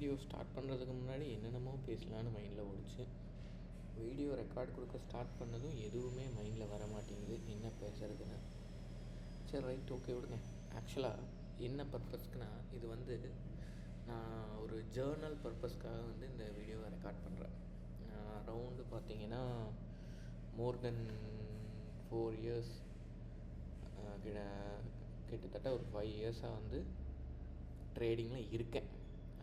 Video start பண்ணுறதுக்கு முன்னாடி என்னென்னமோ பேசலான்னு மைண்டில் ஓடிச்சு. வீடியோ ரெக்கார்ட் கொடுக்க ஸ்டார்ட் பண்ணதும் எதுவுமே மைண்டில் வர மாட்டேங்குது என்ன பேசுகிறதுன்னு. சரி ரைட், ஓகே விடுங்க. ஆக்சுவலாக என்ன பர்பஸ்க்குனா, இது வந்து நான் ஒரு ஜேர்னல் பர்பஸ்க்காக வந்து இந்த வீடியோவை ரெக்கார்ட் பண்ணுறேன். அரவுண்டு பார்த்தீங்கன்னா மோர் தென் 4 இயர்ஸ், கிட்டத்தட்ட ஒரு 5 இயர்ஸாக வந்து ட்ரேடிங்கில் இருக்கேன்.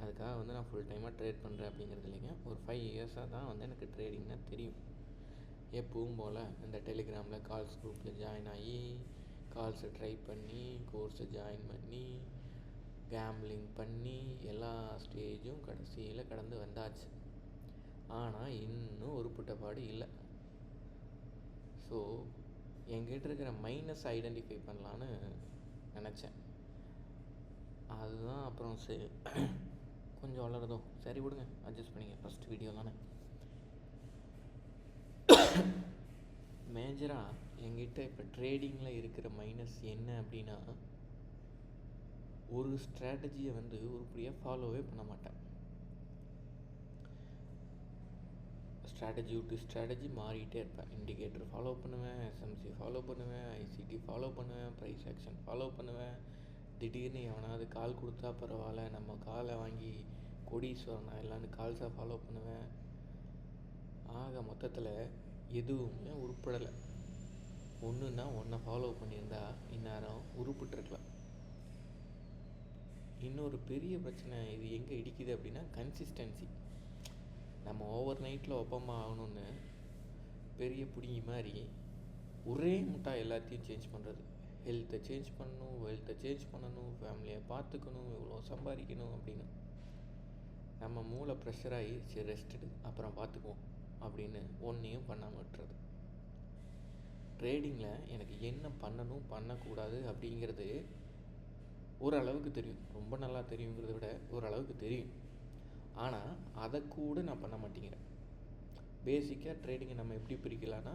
அதுக்காக வந்து நான் ஃபுல் டைமாக ட்ரேட் பண்ணுறேன் அப்படிங்கிறது இல்லைங்க. ஒரு 5 இயர்ஸாக தான் வந்து எனக்கு ட்ரேடிங்னா தெரியும். எப்பவும் போல் இந்த டெலிகிராமில் கால்ஸ் குரூப்பில் ஜாயின் ஆகி கால்ஸை ட்ரை பண்ணி கோர்ஸை ஜாயின் பண்ணி கேம்லிங் பண்ணி எல்லா ஸ்டேஜும் கடைசியில் கடந்து வந்தாச்சு. ஆனால் இன்னும் உருப்பிட்ட பாடு இல்லை. ஸோ என்கிட்ட இருக்கிற மைனஸ் ஐடென்டிஃபை பண்ணலான்னு நினச்சேன். அதுதான் அப்புறம் சரி கொஞ்சம் வளருதோ, சரி விடுங்க, அட்ஜஸ்ட் பண்ணிங்க. ஃபஸ்ட் வீடியோ தானே. மேஜராக என்கிட்ட இப்போ ட்ரேடிங்கில் இருக்கிற மைனஸ் என்ன அப்படின்னா, ஒரு ஸ்ட்ராட்டஜியை வந்து உருப்படியாக ஃபாலோவே பண்ண மாட்டேன். ஸ்ட்ராட்டஜி விட்டு ஸ்ட்ராட்டஜி மாறிக்கிட்டே இருப்பேன். இண்டிகேட்டர் ஃபாலோ பண்ணுவேன், எஸ்எம்சி ஃபாலோ பண்ணுவேன், ஐசிடி ஃபாலோ பண்ணுவேன், ப்ரைஸ் ஆக்ஷன் ஃபாலோ பண்ணுவேன். திடீர்னு எவனாவது கால் கொடுத்தா பரவாயில்ல, நம்ம காலை வாங்கி கோடீஸ்வரன் ஆயிடலான்னு கால்ஸாக ஃபாலோ பண்ணுவேன். ஆக மொத்தத்தில் எதுவுமே உருப்படலை. ஒன்றுன்னா ஒன்றை ஃபாலோ பண்ணியிருந்தா இந்நேரம் உருப்பிட்டுருக்கலாம். இன்னொரு பெரிய பிரச்சனை இது எங்கே இடிக்குது அப்படின்னா கன்சிஸ்டன்சி. நம்ம ஓவர் நைட்டில் ஒப்பமா ஆகணும்னு பெரிய பிடிங்கி மாதிரி ஒரே முட்டா எல்லாத்தையும் சேஞ்ச் பண்ணுறது. ஹெல்த்தை சேஞ்ச் பண்ணணும், வெல்த்தை சேஞ்ச் பண்ணணும், ஃபேமிலியை பார்த்துக்கணும், இவ்வளோ சம்பாதிக்கணும் அப்படின்னு நம்ம மூளை ப்ரெஷராகி சரி ரெஸ்ட் எடு அப்புறம் பார்த்துக்குவோம் அப்படின்னு ஒன்றையும் பண்ணாமல் விட்டுறது. ட்ரேடிங்கில் எனக்கு என்ன பண்ணணும் பண்ணக்கூடாது அப்படிங்கிறது ஓரளவுக்கு தெரியும். ரொம்ப நல்லா தெரியுங்கிறத விட ஓரளவுக்கு தெரியும். ஆனால் அதை கூட நான் பண்ண மாட்டேங்கிறேன். பேசிக்காக ட்ரேடிங்கை நம்ம எப்படி பிரிக்கலான்னா,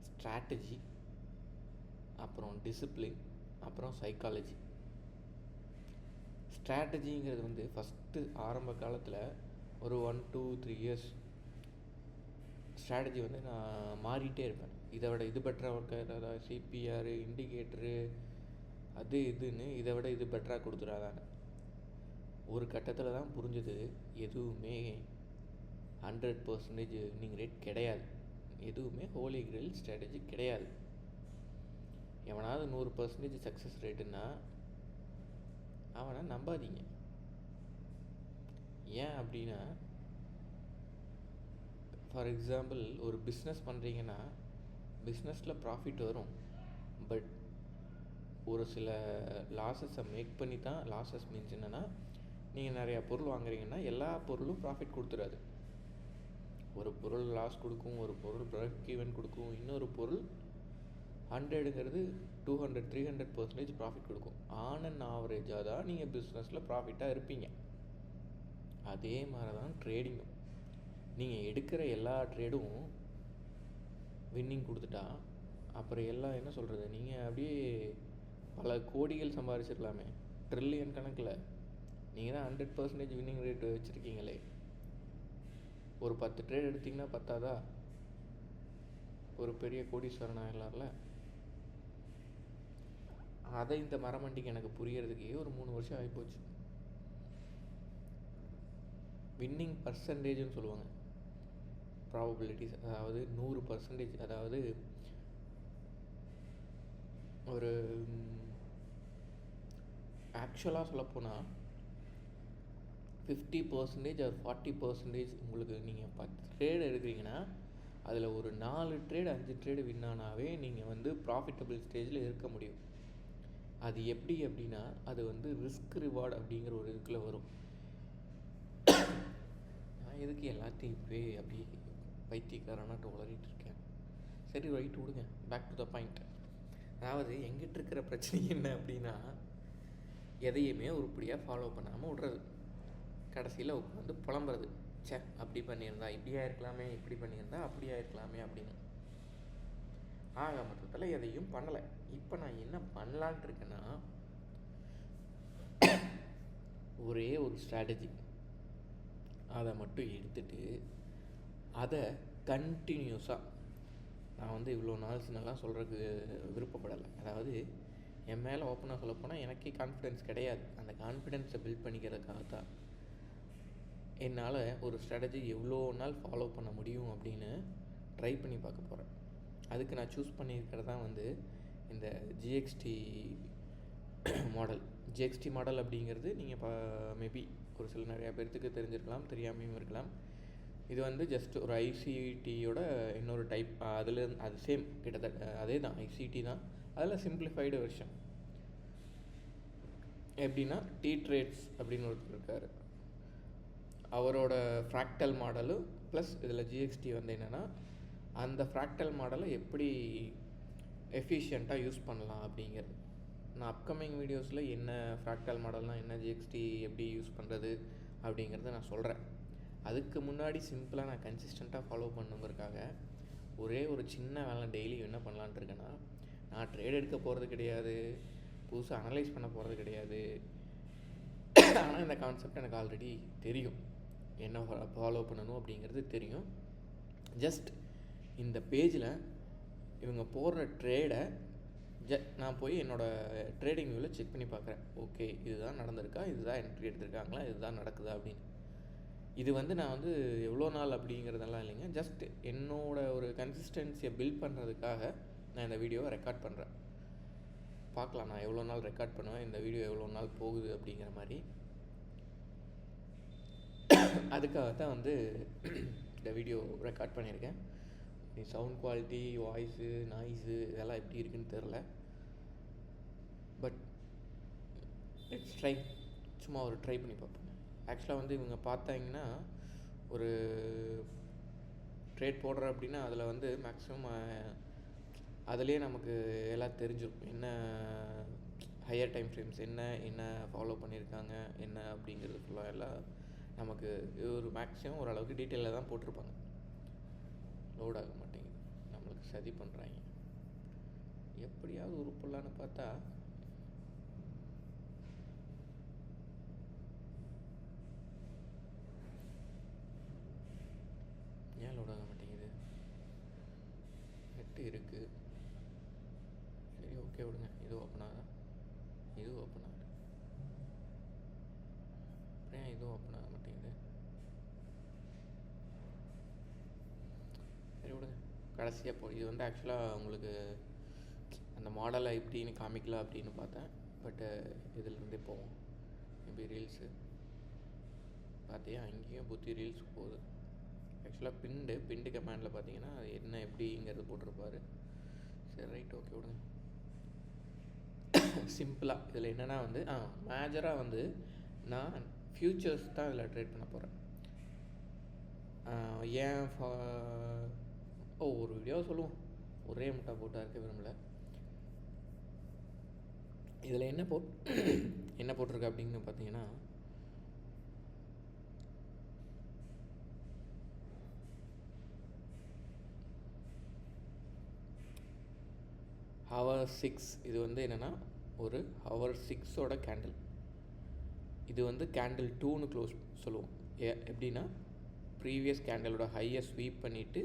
ஸ்ட்ராட்டஜி, அப்புறம் டிசிப்ளின், அப்புறம் சைக்காலஜி. ஸ்ட்ராட்டஜிங்கிறது வந்து ஃபஸ்ட்டு ஆரம்ப காலத்தில் ஒரு 1, 2, 3 இயர்ஸ் ஸ்ட்ராட்டஜி வந்து நான் மாறிட்டே இருப்பேன். இதை விட இது பெட்டராக ஒர்க் ஆகிடாதா, சிபிஆர், இண்டிகேட்டரு, அது இதுன்னு இதை விட இது பெட்டராக கொடுத்துடாதாங்க. ஒரு கட்டத்தில் தான் புரிஞ்சது, எதுவுமே 100% வின்னிங் ரேட் கிடையாது. எதுவுமே ஹோலி கிரெயில் ஸ்ட்ராட்டஜி கிடையாது. எவனாவது 100% சக்ஸஸ் ரேட்டுன்னா அவனை நம்பாதீங்க. ஏன் அப்படின்னா, ஃபார் எக்ஸாம்பிள் ஒரு பிஸ்னஸ் பண்ணுறீங்கன்னா பிஸ்னஸில் ப்ராஃபிட் வரும். பட் ஒரு சில லாஸஸை மேக் பண்ணி தான், லாஸஸ் மீன்ஸ் என்னென்னா, நீங்கள் நிறையா பொருள் வாங்குறீங்கன்னா எல்லா பொருளும் ப்ராஃபிட் கொடுத்துடாது. ஒரு பொருள் லாஸ் கொடுக்கும், ஒரு பொருள் பிரேக் ஈவன் கொடுக்கும், இன்னொரு பொருள் 100ங்கிறது 200, 300% ப்ராஃபிட் கொடுக்கும். ஆன் அண்ட் ஆவரேஜாக தான் நீங்கள் பிஸ்னஸில் ப்ராஃபிட்டாக இருப்பீங்க. அதே மாதிரி தான் ட்ரேடிங்கும். நீங்கள் எடுக்கிற எல்லா ட்ரேடும் வின்னிங் கொடுத்துட்டா அப்புறம் எல்லாம் என்ன சொல்கிறது, நீங்கள் அப்படியே பல கோடிகள் சம்பாதிச்சிடலாமே, ட்ரில்லியன் கணக்கில். நீங்கள் தான் 100% வின்னிங் ரேட் வச்சுருக்கீங்களே. ஒரு 10 ட்ரேட் எடுத்திங்கன்னா பத்தாதா? ஒரு பெரிய கோடீஸ்வரன் ஆகிடலாம்ல. அதை இந்த மரமண்டிக்கு எனக்கு புரியறதுக்கே ஒரு 3 வருஷம் ஆகிப்போச்சு. வின்னிங் பர்சன்டேஜ்னு சொல்லுவாங்க, ப்ராபபிலிட்டிஸ். அதாவது 100%, அதாவது ஒரு ஆக்சுவலாக சொல்லப்போனால் 50% ஒரு 40% உங்களுக்கு நீங்கள் 10 ட்ரேடு எடுக்கிறீங்கன்னா அதில் ஒரு 4 ட்ரேடு 5 ட்ரேடு வின் ஆனாவே நீங்கள் வந்து ப்ராஃபிட்டபிள் ஸ்டேஜில் இருக்க முடியும். அது எப்படி அப்படின்னா, அது வந்து ரிஸ்க் ரிவார்டு அப்படிங்கிற ஒரு இதுக்குள்ளே வரும். நான் எதுக்கு எல்லாத்தையும் இப்போவே அப்படி பைத்தியக்காரனாட்டு உளறிட்டு இருக்கேன். சரி ரைட் விடுங்க, பேக் டு த பாயிண்ட். அதாவது எங்கிட்ட இருக்கிற பிரச்சனை என்ன அப்படின்னா, எதையுமே உருப்படியாக ஃபாலோ பண்ணாமல் விட்றது. கடைசியில் உட்காந்து புலம்புறது, சே அப்படி பண்ணியிருந்தா இப்படியா இருக்கலாமே, இப்படி பண்ணியிருந்தா அப்படியா இருக்கலாமே அப்படின்னு. ஆக மொத்தத்தில் எதையும் பண்ணலை. இப்போ நான் என்ன பண்ணலான்ட்டு இருக்கேன்னா, ஒரே ஒரு ஸ்ட்ராட்டஜி, அதை மட்டும் எடுத்துகிட்டு அதை கண்டினியூஸாக, நான் வந்து இவ்வளோ நாள்ஸ்னெல்லாம் சொல்கிறதுக்கு விருப்பப்படலை. அதாவது என் மேலே ஓப்பனாக சொல்லப்போனால் எனக்கே கான்ஃபிடென்ஸ் கிடையாது. அந்த கான்ஃபிடென்ஸை பில்ட் பண்ணிக்கிறதுக்காக தான் என்னால் ஒரு ஸ்ட்ராட்டஜி எவ்வளோ நாள் ஃபாலோ பண்ண முடியும் அப்படின்னு ட்ரை பண்ணி பார்க்க போகிறேன். அதுக்கு நான் சூஸ் பண்ணியிருக்கிறது தான் வந்து இந்த ஜிஎக்ஸ்டி மாடல். ஜிஎக்ஸ்டி மாடல் அப்படிங்கிறது நீங்கள் மேபி ஒரு சில நிறையா பேர்த்துக்கு தெரிஞ்சிருக்கலாம், தெரியாமையும் இருக்கலாம். இது வந்து ஜஸ்ட் ஒரு ஐசிடியோட இன்னொரு டைப். அதில் அது சேம், கிட்டத்தட்ட அதே தான், ஐசிடி தான். அதில் சிம்பிளிஃபைடு வெர்ஷன். எப்படின்னா ட்ரேட்ஸ் அப்படின்னு ஒருத்தர் இருக்கார். அவரோட ஃப்ராக்டல் மாடலும் ப்ளஸ் இதில் ஜிஎக்ஸ்டி வந்து என்னென்னா அந்த ஃப்ராக்டல் மாடலை எப்படி எஃபிஷியண்ட்டாக யூஸ் பண்ணலாம் அப்படிங்கிறது. நான் அப்கமிங் வீடியோஸில் என்ன ஃப்ராக்டல் மாடல்னால் என்ன, ஜிஎக்ஸ்டி எப்படி யூஸ் பண்ணுறது அப்படிங்கிறத நான் சொல்கிறேன். அதுக்கு முன்னாடி சிம்பிளாக நான் கன்சிஸ்டண்ட்டாக ஃபாலோ பண்ணுங்கிறதுக்காக ஒரே ஒரு சின்ன வேலை டெய்லி என்ன பண்ணலான்ட்டு இருக்கேன்னா, நான் ட்ரேட் எடுக்க போகிறது கிடையாது, புதுசாக அனலைஸ் பண்ண போகிறது கிடையாது. ஆனால் இந்த கான்செப்ட் எனக்கு ஆல்ரெடி தெரியும், என்ன ஃபாலோ பண்ணணும் அப்படிங்கிறது தெரியும். ஜஸ்ட் இந்த பேஜில் இவங்க போடுற ட்ரேடை நான் போய் என்னோடய ட்ரேடிங் வியூவில் செக் பண்ணி பார்க்குறேன். ஓகே, இதுதான் நடந்திருக்கா, இதுதான் என்ட்ரி எடுத்திருக்காங்களா, இதுதான் நடக்குதா அப்படின்னு. இது வந்து நான் வந்து எவ்வளோ நாள் அப்படிங்கிறதெல்லாம் இல்லைங்க, ஜஸ்ட் என்னோடய ஒரு கன்சிஸ்டன்சியை பில்ட் பண்ணுறதுக்காக நான் இந்த வீடியோவை ரெக்கார்ட் பண்ணுறேன். பார்க்கலாம் நான் எவ்வளோ நாள் ரெக்கார்ட் பண்ணுவேன், இந்த வீடியோ எவ்வளோ நாள் போகுது அப்படிங்கிற மாதிரி. அதுக்காக தான் வந்து இந்த வீடியோ ரெக்கார்ட் பண்ணியிருக்கேன். சவுண்ட் குவாலிட்டி, வாய்ஸு, நாய்ஸு இதெல்லாம் எப்படி இருக்குன்னு தெரில. பட் லெட்ஸ் ட்ரை, சும்மா ஒரு ட்ரை பண்ணி பார்ப்போம். ஆக்சுவலாக வந்து இவங்க பார்த்தாங்கன்னா ஒரு ட்ரேட் போடுற அப்படின்னா அதில் வந்து மேக்ஸிமம் அதிலே நமக்கு எல்லாம் தெரிஞ்சிடும், என்ன ஹையர் டைம் ஃப்ரேம்ஸ் என்ன ஃபாலோ பண்ணியிருக்காங்க என்ன அப்படிங்கிறது ஃபுல்லாக எல்லாம் நமக்கு ஒரு மேக்ஸிமம் ஓரளவுக்கு டீட்டெயிலில் தான் போட்டிருப்பாங்க. லோட் ஆக மாட்டேங்குது, நம்மளுக்கு சதி பண்ணுறாங்க. எப்படியாவது உருப்படலான்னு பார்த்தா ஏன் லோட் ஆக மாட்டேங்குது? நெட்டு இருக்குது, சரி ஓகே விடுங்க. இது ஓப்பன் ஆகுதா? இது ஓப்பன் ஆகுது. ஏன் இதுவும் ஓப்பன் ஆக மாட்டேங்குது? சரி விடுங்க, கடைசியாக இது வந்து ஆக்சுவலாக உங்களுக்கு அந்த மாடலை எப்படின்னு காமிக்கலாம் அப்படின்னு பார்த்தேன். பட்டு இதிலேருந்தே போவோம். மேபி ரீல்ஸு பார்த்தியா, அங்கேயும் புத்தி ரீல்ஸ் போகுது. ஆக்சுவலாக பிண்டு கமெண்டில் பார்த்தீங்கன்னா அது என்ன எப்படிங்கிறது போட்டிருப்பாரு. சரி ரைட், ஓகே விடுங்க. சிம்பிளாக இதில் என்னென்னா வந்து மேஜராக வந்து நான் ஃப்யூச்சர்ஸ் தான் இதில் ட்ரேட் பண்ண போகிறேன். ஏன் ஒரு வீடியோ சொல்லுவோம், ஒரே முட்டா போட்டால் இருக்க விரும்பலை. இதில் என்ன போட்டிருக்கு அப்படின்னு பார்த்தீங்கன்னா, ஹவர் 6. இது வந்து என்னென்னா ஒரு ஹவர் 6ஓட கேண்டில். இது வந்து கேண்டில் 2ன்னு க்ளோஸ் சொல்லுவோம். எப்படின்னா ப்ரீவியஸ் கேண்டலோட ஹையை ஸ்வீப் பண்ணிவிட்டு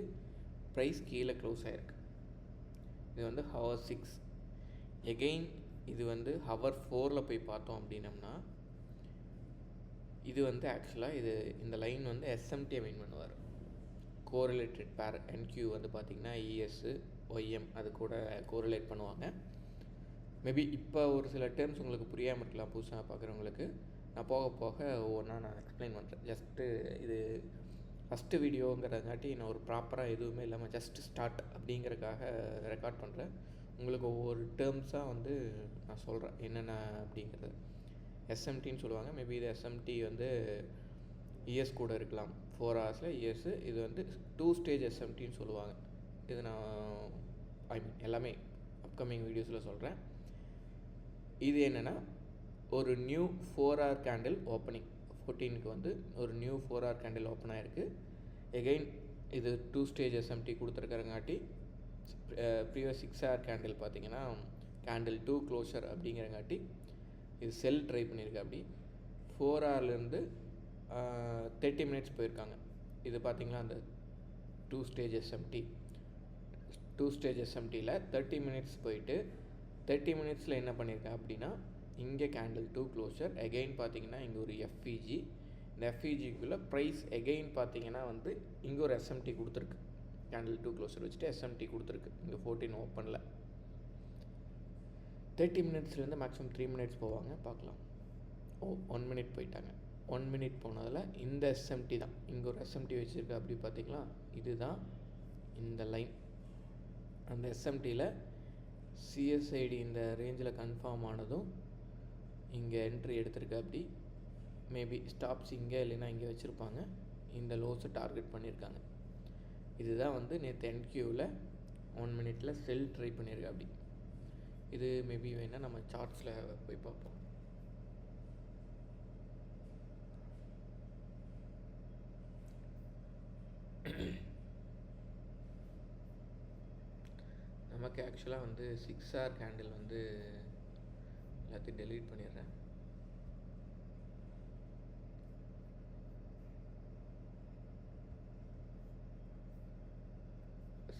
ப்ரைஸ் கீழே க்ளோஸ் ஆகிருக்கு. இது வந்து ஹவர் 6. எகெயின் இது வந்து ஹவர் 4ல் போய் பார்த்தோம் அப்படின்னம்னா இது வந்து ஆக்சுவலாக இந்த லைன் வந்து எஸ்எம்டியை மீன் பண்ணுவார். கோரிலேட்டட் பேர் என்கியூ வந்து பார்த்திங்கன்னா இஎஸ்ஸு ஒய்எம் அது கூட கோரிலேட் பண்ணுவாங்க. மேபி இப்போ ஒரு சில டேர்ம்ஸ் உங்களுக்கு புரியாமல் இருக்கலாம் புதுசாக பார்க்குறவங்களுக்கு. நான் போக போக ஒவ்வொன்றா நான் எக்ஸ்பிளைன் பண்ணுறேன். ஜஸ்ட்டு இது ஃபஸ்ட்டு வீடியோங்கிறதுங்காட்டி நான் ஒரு ப்ராப்பராக எதுவுமே இல்லாமல் ஜஸ்ட் ஸ்டார்ட் அப்படிங்கிறதுக்காக ரெக்கார்ட் பண்ணுறேன். உங்களுக்கு ஒவ்வொரு டேர்ம்ஸாக வந்து நான் சொல்கிறேன் என்னென்ன அப்படிங்கிறது. எஸ்எம்டின்னு சொல்லுவாங்க. மேபி இது எஸ்எம்டி வந்து இஎஸ் கூட இருக்கலாம். 4 ஹவர்ஸில் இஎஸ்ஸு. இது வந்து 2 ஸ்டேஜ் எஸ்எம்டின்னு சொல்லுவாங்க. இது நான் எல்லாமே அப்கமிங் வீடியோஸில் சொல்கிறேன். இது என்னென்னா ஒரு நியூ 4 hour கேண்டில் ஓப்பனிங் 14க்கு வந்து ஒரு நியூ 4 hour கேண்டில் ஓப்பன் ஆகிருக்கு. எகெயின் இது 2 ஸ்டேஜ் எஸ்எம்டி கொடுத்துருக்கறங்காட்டி ப்ரீவியஸ் 6 hour கேண்டில் பார்த்தீங்கன்னா கேண்டில் 2 க்ளோஷர் அப்படிங்கிறங்காட்டி இது செல் ட்ரை பண்ணியிருக்கு. அப்படி 4 hourலேருந்து 30 மினிட்ஸ் போயிருக்காங்க. இது பார்த்திங்களா அந்த 2 ஸ்டேஜ் எஸ்எம்டி 2 ஸ்டேஜ் எஸ்எம்டியில் 30 மினிட்ஸ் போயிட்டு 30 மினிட்ஸில் என்ன பண்ணியிருக்கேன் அப்படின்னா, இங்கே கேண்டில் 2 க்ளோஷர் எகெயின் பார்த்தீங்கன்னா இங்கே ஒரு எஃப்இஜி, இந்த எஃப்இஜிக்குள்ளே ப்ரைஸ் எகெயின் பார்த்தீங்கன்னா வந்து இங்கே ஒரு எஸ்எம்டி கொடுத்துருக்கு. கேண்டில் 2 க்ளோஷர் வச்சுட்டு எஸ்எம்டி கொடுத்துருக்கு இங்கே 14 ஓப்பனில். 30 மினிட்ஸ்லேருந்து மேக்ஸிமம் 3 மினிட்ஸ் போவாங்க, பார்க்கலாம். 1 மினிட் போயிட்டாங்க. 1 மினிட் போனதில் இந்த எஸ்எம்டி தான், இங்கே ஒரு எஸ்எம்டி வச்சுருக்கு. அப்படி பார்த்தீங்களா, இதுதான் இந்த லைன். அந்த எஸ்எம்டியில் சிஎஸ்ஐடி இந்த ரேஞ்சில் கன்ஃபார்ம் ஆனதும் இங்கே என்ட்ரி எடுத்திருக்கு. அப்படி மேபி ஸ்டாப்ஸ் இங்கே இல்லைன்னா இங்கே வச்சுருப்பாங்க. இந்த லோஸை டார்கெட் பண்ணியிருக்காங்க. இதுதான் வந்து நேற்று என்கியூவில் 1 மினிட்டில் செல் ட்ரை பண்ணியிருக்கேன். அப்படி இது மேபி வேணால் நம்ம சார்ட்ஸில் போய் பார்ப்போம். நமக்கு ஆக்சுவலாக வந்து 6 hour கேண்டில் வந்து எல்லாத்தையும் டெலீட் பண்ணிடுறேன்.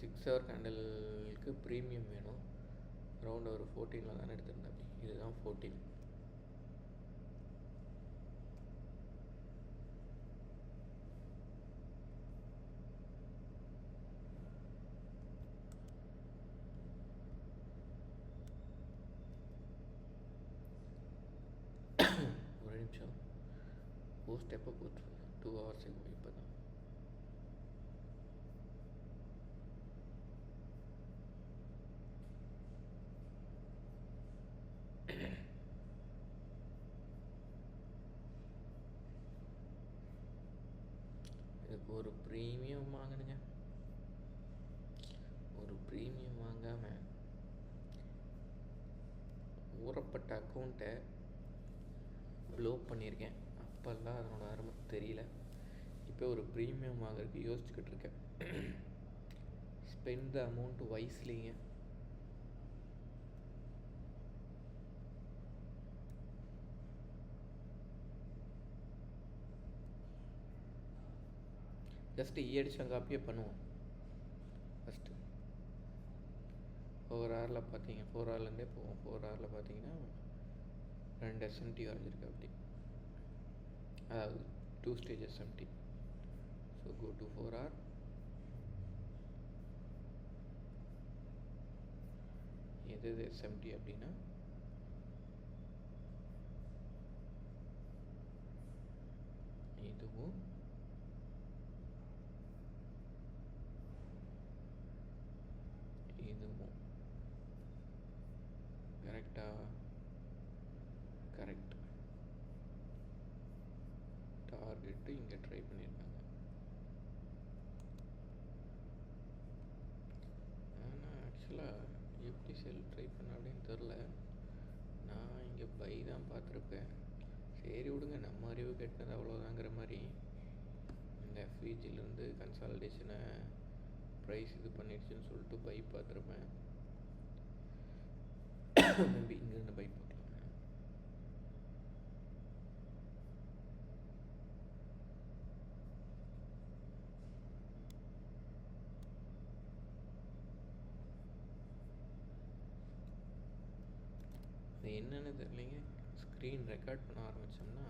சிக்ஸ் ஹவர் கேண்டலுக்கு ப்ரீமியம் வேணும். அரௌண்ட் ஒரு 14 தானே எடுத்திருந்தேன். இதுதான் 14. ஒரு நிமிஷம், போஸ்ட் எப்போ போட்டுருக்கேன்? 2 hours இப்போ தான். இதுக்கு ஒரு ப்ரீமியம் வாங்கணுங்க. ஒரு ப்ரீமியம் வாங்காமல் ஊறப்பட்ட அக்கௌண்ட்டை ப்ளோ பண்ணியிருக்கேன். அப்போல்லாம் அதனோட அருமை தெரியல. இப்போ ஒரு ப்ரீமியம் வாங்குறதுக்கு யோசிச்சுக்கிட்டு இருக்கேன். ஸ்பெண்ட் த அமௌண்ட் வைஸ்லிங்க. ஜஸ்ட்டு அடிச்சவங்க காப்பியே பண்ணுவோம். ஃபஸ்ட்டு 4 hourல பார்த்தீங்க, 4 hourலேருந்தே போவோம். 4 hourல பார்த்தீங்கன்னா 2 எஸ்எம்டி வரைஞ்சிருக்கு. அப்படி அதாவது 2 stage SMT. So go to 4 hour. எது எஸ்எம்டி அப்படின்னா இதுவும் இதுவும் கரெக்டாக? கரெக்ட். டார்கெட்டு இங்கே ட்ரை பண்ணியிருக்காங்க. ஆனால் ஆக்சுவலாக எப்படி செல் ட்ரை பண்ண அப்படின்னு தெரில. நான் இங்கே பை தான் பார்த்துருப்பேன். சரி விடுங்க, நம்ம அறிவு கெட்டினது அவ்வளோதாங்கிற மாதிரி இந்த எஃப்இஜிலேருந்து கன்சாலிடேஷனை ப்ரைஸ் இது பண்ணிடுச்சுன்னு சொல்லிட்டு பை பார்த்துருப்பேன். மேபி இங்கேருந்து பை பார்க்கலாம். இது என்னன்னு தெரியலைங்க. ஸ்க்ரீன் ரெக்கார்ட் பண்ண ஆரம்பித்தோம்னா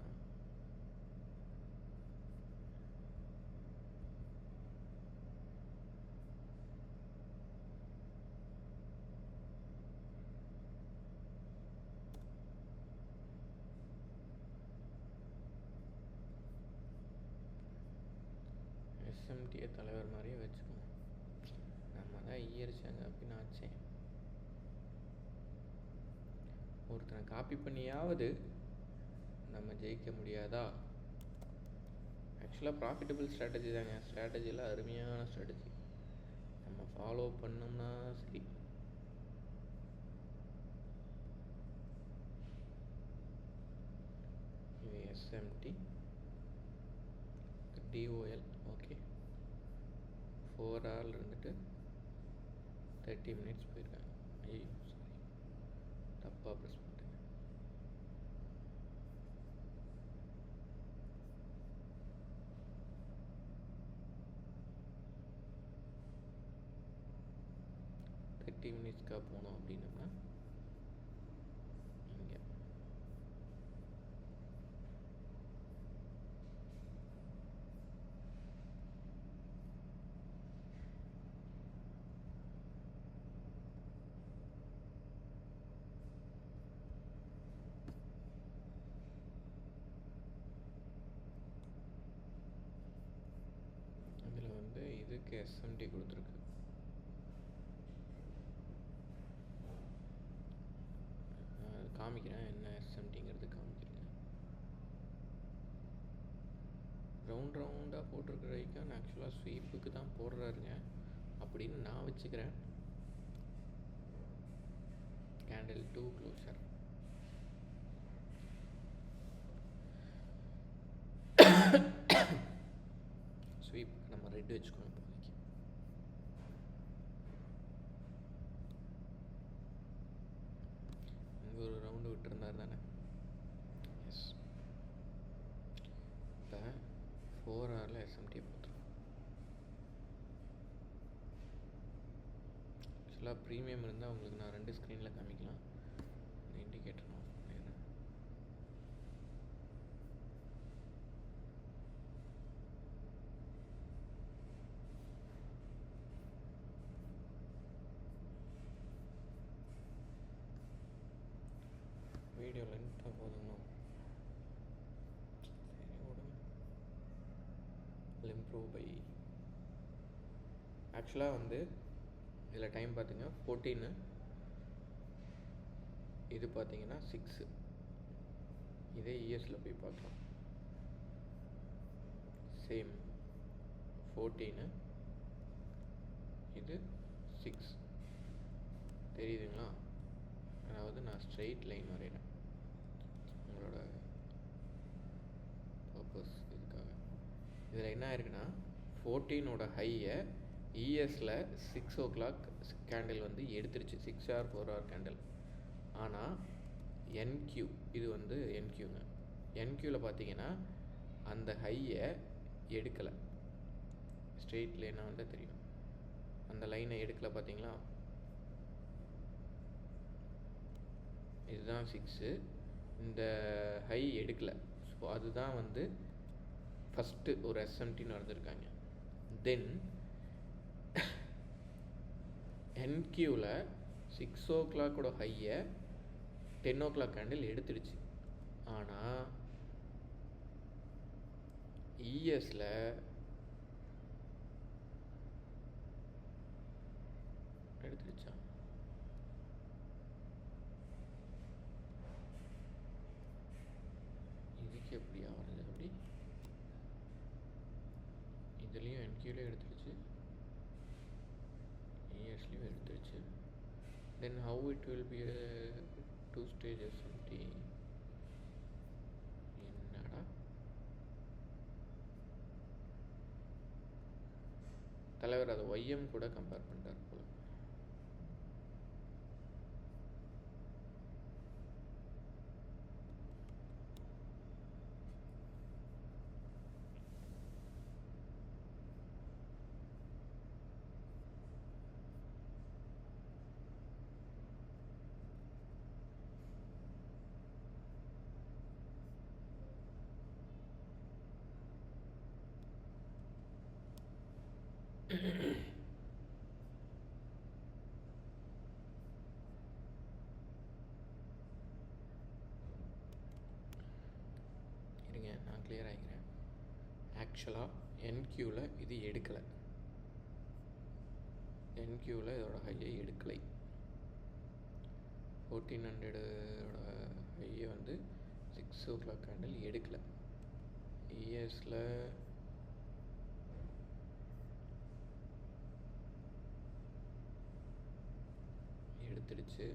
எஸ்எம்டிஏ தலைவர் மாதிரியே வச்சுக்கணும். நம்ம தான் ஈயரிச்சாங்க அப்படின்னு ஆச்சேன். ஒருத்தனை காப்பி பண்ணியாவது நம்ம ஜெயிக்க முடியாதா? ஆக்சுவலாக ப்ராஃபிட்டபிள் ஸ்ட்ராட்டஜி தாங்க. ஸ்ட்ராட்டஜியில் அருமையான ஸ்ட்ராட்டஜி. நம்ம ஃபாலோ பண்ணோம்னா சரி. இது எஸ்எம்டி டிஓஎல். ஓகே, 4 hourல இருந்துட்டு 30 மினிட்ஸ் போயிருக்காங்க. ஐயோ சாரி, தப்பாக ப்ரெஸ் பண்ணிட்டேன். 30 மினிட்ஸ்க்காக போனோம் அப்படின்னம்னா இங்கே இதில் வந்து இதுக்கு எஸ்எம்டி கொடுத்துருக்கு. காமிக்கிறேன் என்ன எஸ்எம்டிங்கிறது காமிக்கிறேன். ரவுண்டாக போட்டிருக்கிற ஐக்கான் ஆக்சுவலாக ஸ்வீப்புக்கு தான் போடுறாருங்க அப்படின்னு நான் வச்சுக்கிறேன். Candle 2 closure. ஸ்வீப் நம்ம ரெட் வச்சுக்கணும் இப்போதைக்கு. இங்கே ஒரு ரவுண்டு விட்டுருந்தார் தானே. எஸ். இப்போ 4 ஹவரில் எஸ்எம்டி பார்த்துருக்கோம். ஆக்சுவலாக ப்ரீமியம் இருந்தால் உங்களுக்கு நான் 2 ஸ்க்ரீனில் காமிக்கலாம். இண்டிகேட்டர் நான் பண்ணிடுறேன். வீடியோ லென்த்தாக போதுமா? சரி விடுங்க. இம்ப்ரூவ் பை ஆக்சுவலாக வந்து இதில் டைம் பார்த்திங்க 14, இது பார்த்தீங்கன்னா 6. இதே இஎஸில் போய் பார்க்கலாம். சேம் 14, இது 6 தெரியுதுங்களா? அதாவது நான் ஸ்ட்ரெயிட் லைன் வரைகிறேன் உங்களோட பர்பஸ் இதுக்காக. இதில் என்ன ஆயிருக்குன்னா 14ஓட ஹையை இஎஸில் 6 o'clock கேண்டில் வந்து எடுத்துருச்சு. 6 hour 4 hour கேண்டில். ஆனால் என்கியூ இது வந்து என்கியூங்க. என்கியூவில் பார்த்தீங்கன்னா அந்த ஹையை எடுக்கலை. ஸ்ட்ரெயிட் லைனாக வந்து தெரியும். அந்த லைனை எடுக்கலை பார்த்தீங்களா? இதுதான் 6. இந்த ஹை எடுக்கலை. ஸோ அதுதான் வந்து ஃபஸ்ட்டு ஒரு எஸ்எம்டின்னு வந்திருக்காங்க. தென் என்கியூவில் 6 o'clock ஹையை 10 o'clock கேண்டில் எடுத்துடுச்சு. ஆனால் இஎஸில் எடுத்துடுச்சா? இதுக்கு எப்படியா வருது? அப்படி இதுலேயும் என்கியூவில் எடுத்துடுச்சு, இஎஸ்லேயும் எடுத்துடுச்சு. Then how it will be a 2-stage SMT? என்னடா தலைவர் அதை ஒய்எம் கூட கம்பேர் பண்ணிட்டார் போல. இருங்க, நான் கிளியர் ஆகிக்கிறேன். ஆக்சுவலாக என்கியூவில் இது எடுக்கலை. என்கியூவில் இதோட ஹையை எடுக்கலை. 1400ஓட ஹையை வந்து 6 o'clock கேண்டில் எடுக்கலை. இஎஸில் எடுத்துடுச்சு.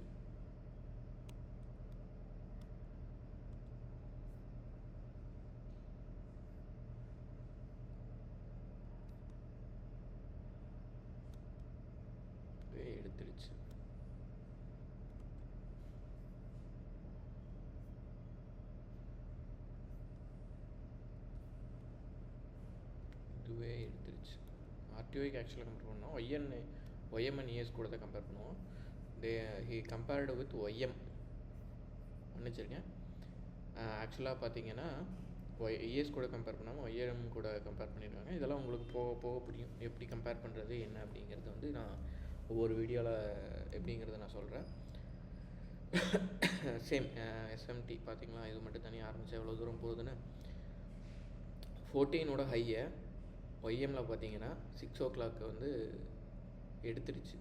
எடுத்துடுச்சு. இதுவே எடுத்துருச்சு. ஆர்டிஓக்கு ஆக்சுவலாக கம்பேர் பண்ணோம். ஒய்எம்என் இஎஸ் கூட தான் கம்பேர் பண்ணுவோம். They he compared with YM மன்னிச்சிருக்கேன். ஆக்சுவலாக பார்த்தீங்கன்னா இஎஸ் கூட கம்பேர் பண்ணாமல் ஒய்எம் கூட கம்பேர் பண்ணியிருக்காங்க. இதெல்லாம் உங்களுக்கு போக போக புரியும் எப்படி கம்பேர் பண்ணுறது என்ன அப்படிங்கிறது வந்து நான் ஒவ்வொரு வீடியோவில் எப்படிங்கிறத நான் சொல்கிறேன். சேம் எஸ்எம்டி பார்த்தீங்களா, இது மட்டும் தனியாக ஆரம்பித்தா எவ்வளோ தூரம் போகுதுன்னு. 14ஓட ஹையை ஒய்எம்மில் பார்த்தீங்கன்னா 6 o'clock வந்து எடுத்துடுச்சு.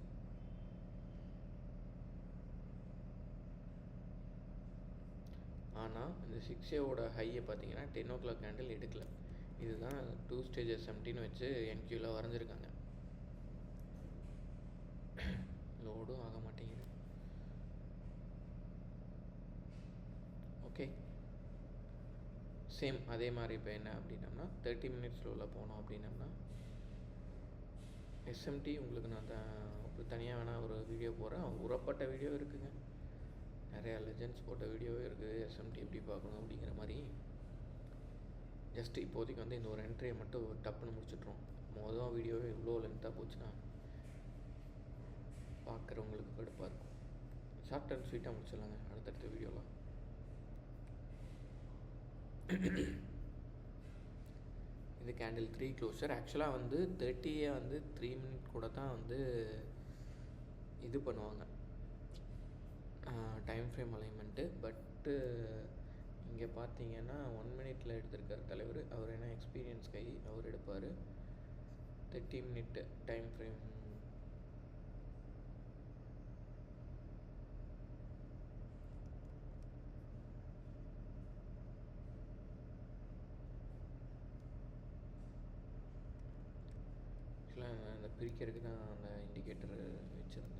ஆனால் இந்த 6Aவோட ஹையை பார்த்தீங்கன்னா 10 o'clock கேண்டில் எடுக்கல. இதுதான் 2 stage எஸ்எம்டின்னு வச்சு என்கியூவில் வரைஞ்சிருக்காங்க. லோடும் ஆக மாட்டேங்குது. ஓகே, சேம் அதே மாதிரி இப்போ என்ன அப்படின்னம்னா 30 minutes உள்ள போனோம் அப்படின்னம்னா எஸ்எம்டி உங்களுக்கு நான் தனியாக வேணால் ஒரு வீடியோ போடுறேன். உரப்பட்ட வீடியோ இருக்குங்க, நிறையா லெஜெண்ட்ஸ் போட்ட வீடியோவே இருக்குது எஸ்எம்டி எப்படி பார்க்கணும் அப்படிங்கிற மாதிரி. ஜஸ்ட்டு இப்போதைக்கு வந்து இந்த ஒரு என்ட்ரியை மட்டும் டப்புன்னு முடிச்சுட்றோம். மொதல் வீடியோவே இவ்வளோ லென்த்தாக போச்சுன்னா பார்க்குறவங்களுக்கு கடுப்பாக இருக்கும். ஷார்ட் அண்ட் ஸ்வீட்டாக முடிச்சிடலாங்க அடுத்தடுத்த வீடியோலாம். இது கேண்டில் 3 க்ளோஷர். ஆக்சுவலாக வந்து 30 வந்து 3 minute கூட தான் வந்து இது பண்ணுவாங்க டைம் ஃப்ரேம் அலைன்மெண்ட்டு. பட்டு இங்கே பார்த்தீங்கன்னா 1 minute எடுத்திருக்கார் தலைவர். அவர் என்ன எக்ஸ்பீரியன்ஸ் கை அவர் எடுப்பார். 30 minute டைம் ஃப்ரேம் ஆக்சுவலாக அந்த பிரிக்கிறதுக்கு தான் அந்த இண்டிகேட்டர் வச்சுருந்தேன்.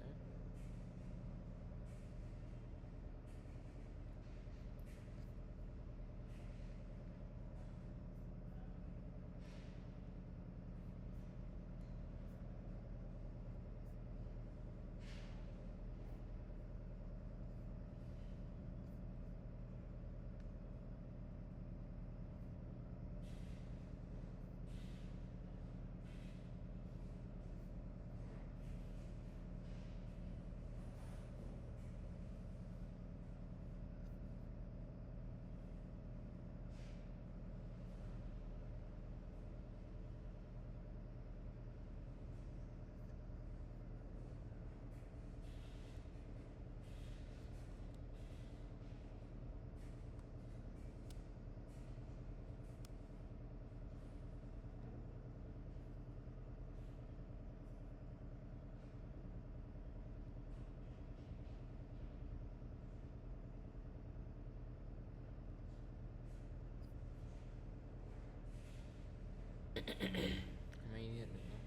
அமைதியாக இருக்குங்க.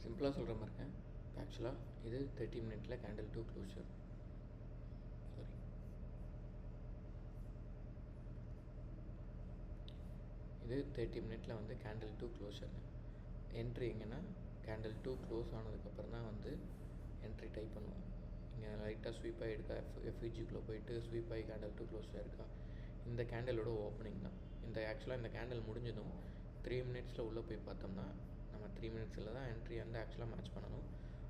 சிம்பிளாக சொல்கிற மாதிரிங்க. ஆக்சுவலாக இது 30 minute கேண்டில் 2 க்ளோஷர். சாரி, இது 30 minute வந்து கேண்டில் 2 க்ளோஷருங்க. என்ட்ரி எங்கன்னா கேண்டில் 2 க்ளோஸ் ஆனதுக்கப்புறம் தான் வந்து என்ட்ரி டைப் பண்ணுவோம். இங்கே லைட்டாக ஸ்வீப் ஆகி எடுக்கா எஃப்இஜிக்குள்ளே போயிட்டு ஸ்வீப் ஆகி கேண்டில் 2 க்ளோஸாக இருக்கா. இந்த கேண்டலோட ஓப்பனிங் தான் இந்த. ஆக்சுவலாக இந்த கேண்டில் முடிஞ்சதும் 3 minutes உள்ளே போய் பார்த்தோம்னா நம்ம 3 minutes தான் என்ட்ரி வந்து ஆக்சுவலாக மேட்ச் பண்ணணும்.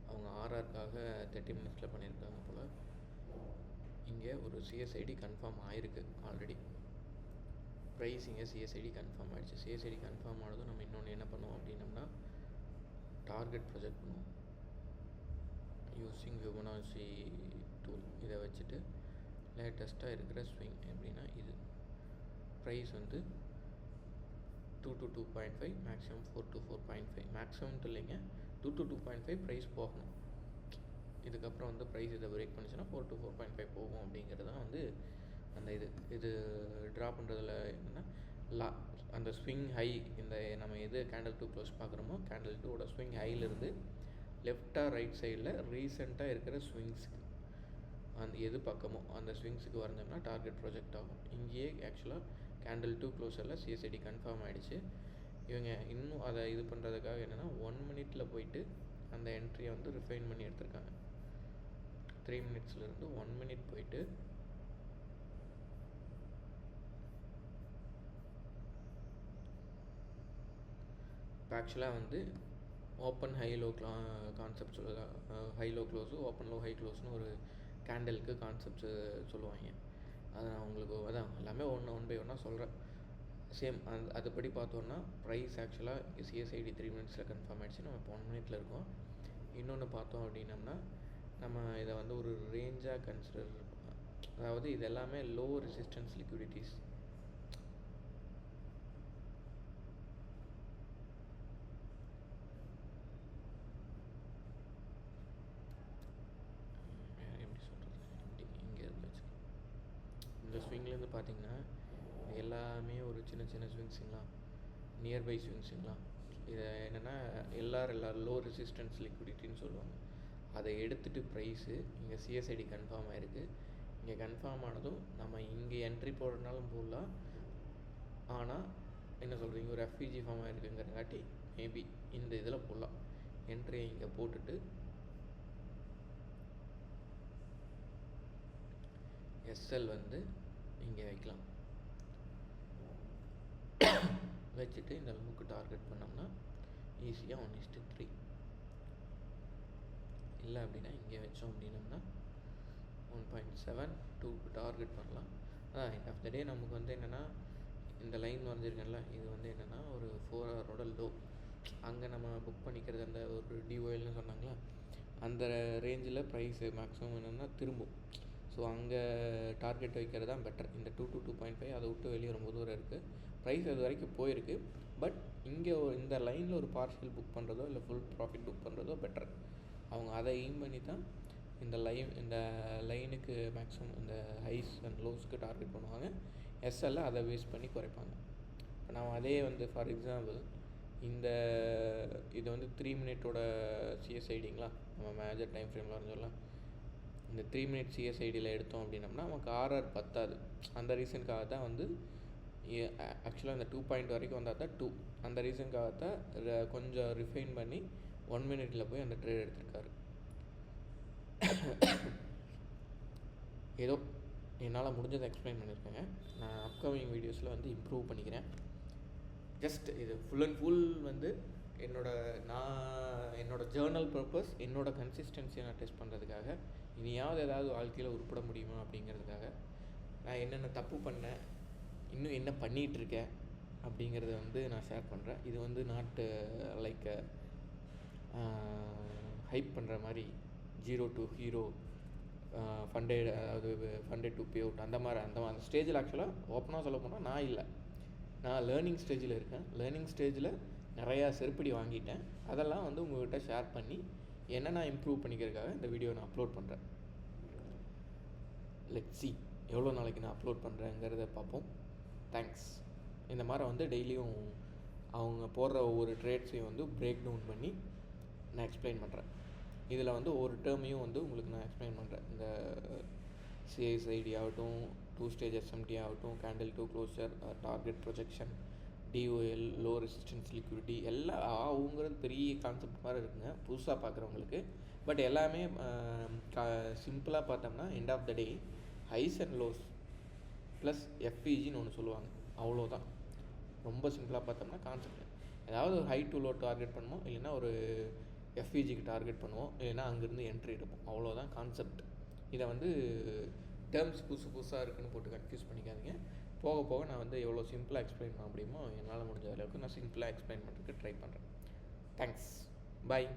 அவங்க ஆர்ஆருக்காக 30 minutes பண்ணியிருக்காங்க போல். இங்கே ஒரு சிஎஸ்ஐடி கன்ஃபார்ம் ஆகிருக்கு ஆல்ரெடி. ப்ரைஸ் இங்கே சிஎஸ்ஐடி கன்ஃபார்ம் ஆகிடுச்சு. சிஎஸ்ஐடி கன்ஃபார்ம் ஆனதும் நம்ம இன்னொன்று என்ன பண்ணுவோம் அப்படின்னம்னா டார்கெட் ப்ரொஜெக்ட் பண்ணுவோம் யூஸிங் ஃபிபொனாச்சி டூல். இதை வச்சுட்டு லேட்டஸ்ட்டாக இருக்கிற ஸ்விங் எப்படின்னா இது ப்ரைஸ் வந்து 2 to 2.5, மேக்ஸிமம் 4 to 4.5. மேக்ஸிமம் இல்லைங்க, 2 to 2.5 ப்ரைஸ் போகணும். இதுக்கப்புறம் வந்து ப்ரைஸ் இதை பிரேக் பண்ணிச்சுன்னா 4 to 4.5 போகும். அப்படிங்கிறது தான் வந்து அந்த இது ட்ரா பண்ணுறதுல என்னென்னா அந்த ஸ்விங் ஹை. இந்த நம்ம எது கேண்டில் 2 க்ளோஸ் பார்க்குறோமோ கேண்டில் 2ஓட ஸ்விங் ஹையிலேருந்து லெஃப்டாக ரைட் சைடில் ரீசெண்டாக இருக்கிற ஸ்விங்ஸுக்கு அந்த எது பக்கமோ அந்த ஸ்விங்ஸுக்கு வரைஞ்சோம்னா டார்கெட் ப்ரொஜெக்ட் ஆகும். இங்கேயே ஆக்சுவலாக கேண்டில் 2 க்ளோஸரில் சிஎஸ்ஐடி கன்ஃபார்ம் ஆகிடுச்சு. இவங்க இன்னும் அதை இது பண்ணுறதுக்காக என்னென்னா 1 minute போயிட்டு அந்த என்ட்ரியை வந்து ரிஃபைன் பண்ணி எடுத்திருக்காங்க. 3 minutes 1 minute போயிட்டு இப்போ ஆக்சுவலாக வந்து open high low concept high low close, open low high க்ளோஸ்னு ஒரு கேண்டலுக்கு கான்செப்ட்ஸு சொல்லுவாங்க. அதை நான் உங்களுக்கு அதான் எல்லாமே ஒன் பை ஒன்னாக சொல்கிறேன். சேம் அதுபடி பார்த்தோன்னா ப்ரைஸ் ஆக்சுவலாக சிஎஸ்ஐடி 3 மினிட்ஸில் கன்ஃபார்ம் ஆகிடுச்சு. நம்ம இப்போ 1 மினிட்ல இருக்கோம். இன்னொன்று பார்த்தோம் அப்படின்னம்னா நம்ம இதை வந்து ஒரு ரேஞ்சாக கன்சிடர், அதாவது இது எல்லாமே லோ ரெசிஸ்டன்ஸ் லிக்விடிட்டிஸ். எப்படி சொல்கிறது, இங்கே இருந்து வச்சுக்கலாம். இந்த ஸ்விங்லேருந்து பார்த்தீங்கன்னா எல்லாமே ஒரு சின்ன சின்ன ஸ்விங்ஸுங்களா, நியர்பை ஸ்விங்ஸுங்களா. இதை என்னென்னா எல்லாரும் லோ ரெசிஸ்டன்ஸ் லிக்விடிட்டின்னு சொல்லுவாங்க. அதை எடுத்துகிட்டு ப்ரைஸு இங்கே சிஎஸ்ஐடி கன்ஃபார்ம் ஆகிருக்கு. இங்கே கன்ஃபார்ம் ஆனதும் நம்ம இங்கே என்ட்ரி போடுறதுனாலும் போடலாம். ஆனால் என்ன சொல்கிறீங்க, ஒரு எஃப்இஜி ஃபார்ம் ஆகிருக்குங்கிறங்காட்டி மேபி இந்த இதில் போடலாம். என்ட்ரியை இங்கே போட்டுட்டு எஸ்எல் வந்து இங்கே வைக்கலாம். வச்சுட்டு இந்த அளவுக்கு டார்கெட் பண்ணோம்னா ஈஸியாக 1:3. இல்லை அப்படின்னா இங்கே வச்சோம் அப்படின்னம்னா 1.72 டார்கெட் பண்ணலாம். அதான் எண்ட் ஆஃப் த டே நமக்கு வந்து என்னென்னா இந்த லைன் வரைஞ்சிருக்கேன்ல, இது வந்து என்னென்னா ஒரு 4 ஹவரோட லோ. அங்கே நம்ம புக் பண்ணிக்கிறது அந்த ஒரு டிஓஎல்னு சொன்னாங்களா, அந்த ரேஞ்சில் ப்ரைஸு மேக்ஸிமம் என்னென்னா திரும்பும். ஸோ அங்கே டார்கெட் வைக்கிறது தான் பெட்டர். இந்த 2 to 2.5 அதை விட்டு வெளியே ரொம்ப தூரம் இருக்குது. ப்ரைஸ் அது வரைக்கும் போயிருக்கு. பட் இங்கே இந்த லைனில் ஒரு பார்ஷியல் புக் பண்ணுறதோ இல்லை ஃபுல் ப்ராஃபிட் புக் பண்ணுறதோ பெட்டர். அவங்க அதை எய்ம் பண்ணி தான் இந்த லைனுக்கு மேக்ஸிமம் இந்த ஹைஸ் அண்ட் லோஸ்க்கு டார்கெட் பண்ணுவாங்க. எஸ்எல்ல அதை பேஸ் பண்ணி குறைப்பாங்க. இப்போ நான் அதே வந்து ஃபார் எக்ஸாம்பிள் இது வந்து 3 மினிட்டோட சிஎஸ்ஐடிங்களா, நம்ம மேஜர் டைம் ஃப்ரேமில் வரைஞ்சோம்ல, இந்த 3 மினிட் சிஎஸ்ஐடியில் எடுத்தோம் அப்படின்னம்னா நமக்கு ஆர்ஆர் பத்தாது. அந்த ரீசனுக்காக தான் வந்து ஆக்சுவலாக இந்த 2 பாயிண்ட் வரைக்கும் வந்தால் தான் 2. அந்த ரீசனுக்காக தான் கொஞ்சம் ரிஃபைன் பண்ணி 1 மினிட்ல போய் அந்த ட்ரேட் எடுத்திருக்காரு. ஏதோ என்னால் முடிஞ்சதை எக்ஸ்பிளைன் பண்ணியிருக்கேங்க. நான் அப்கமிங் வீடியோஸில் வந்து இம்ப்ரூவ் பண்ணிக்கிறேன். ஜஸ்ட் இது ஃபுல் அண்ட் ஃபுல் வந்து என்னோட ஜேர்னல் பர்பஸ், என்னோட கன்சிஸ்டன்சியை நான் டெஸ்ட் பண்ணுறதுக்காக, இனியாவது ஏதாவது வாழ்க்கையில் உருப்பட முடியுமா அப்படிங்கிறதுக்காக, நான் என்னென்ன தப்பு பண்ணேன், இன்னும் என்ன பண்ணிகிட்ருக்கேன் அப்படிங்கிறத வந்து நான் ஷேர் பண்ணுறேன். இது வந்து நாட் லைக் ஹைப் பண்ணுற மாதிரி 0 to ஹீரோ ஃபண்டட், அதாவது ஃபண்டட் டு பே அவுட் அந்த ஸ்டேஜில் ஆக்சுவலாக ஓப்பனாக சொல்ல போனால் நான் இல்லை. நான் லேர்னிங் ஸ்டேஜில் இருக்கேன். லேர்னிங் ஸ்டேஜில் நிறையா செருப்படி வாங்கிட்டேன். அதெல்லாம் வந்து உங்கள்கிட்ட ஷேர் பண்ணி என்ன நான் இம்ப்ரூவ் பண்ணிக்கிறதுக்காக இந்த வீடியோ நான் அப்லோட் பண்ணுறேன். லெட்ஸ் see எவ்வளோ நாளைக்கு நான் அப்லோட் பண்ணுறேங்கிறத பார்ப்போம். தேங்க்ஸ். இந்த மாதிரி வந்து டெய்லியும் அவங்க போடுற ஒவ்வொரு ட்ரேட்ஸையும் வந்து பிரேக் டவுன் பண்ணி நான் எக்ஸ்பிளைன் பண்ணுறேன். இதில் வந்து ஒரு டேர்மையும் வந்து உங்களுக்கு நான் எக்ஸ்பிளைன் பண்ணுறேன். இந்த சிஎஸ்ஐடி ஆகட்டும், 2 ஸ்டேஜ் எஸ்எம்டி ஆகட்டும், candle to closure, target projection, DOL, low resistance liquidity, எல்லாம் அவங்கிறது பெரிய கான்செப்ட் மாதிரி இருக்குங்க புதுசாக பார்க்குறவங்களுக்கு. பட் எல்லாமே சிம்பிளாக பார்த்தோம்னா end of the day highs and lows plus எஃப்இஜின்னு ஒன்று சொல்லுவாங்க. அவ்வளோதான். ரொம்ப சிம்பிளாக பார்த்தோம்னா கான்செப்ட் ஏதாவது ஒரு ஹை டு லோ டார்கெட் பண்ணுவோம், இல்லைன்னா ஒரு எஃப்இஜிக்கு டார்கெட் பண்ணுவோம், இல்லைன்னா அங்கேருந்து என்ட்ரி எடுப்போம். அவ்வளோதான் கான்செப்ட். இதை வந்து டேர்ம்ஸ் புதுசாக இருக்குன்னு போட்டு கன்ஃபியூஸ் பண்ணிக்காதீங்க. போக போக நான் வந்து எவ்வளோ சிம்பிளாக எக்ஸ்பிளைன் பண்ண முடியுமோ என்னால் முடிஞ்ச அளவுக்கு நான் சிம்பிளாக எக்ஸ்பிளைன் பண்ணுறதுக்கு ட்ரை பண்ணுறேன். தேங்க்ஸ். பாய்.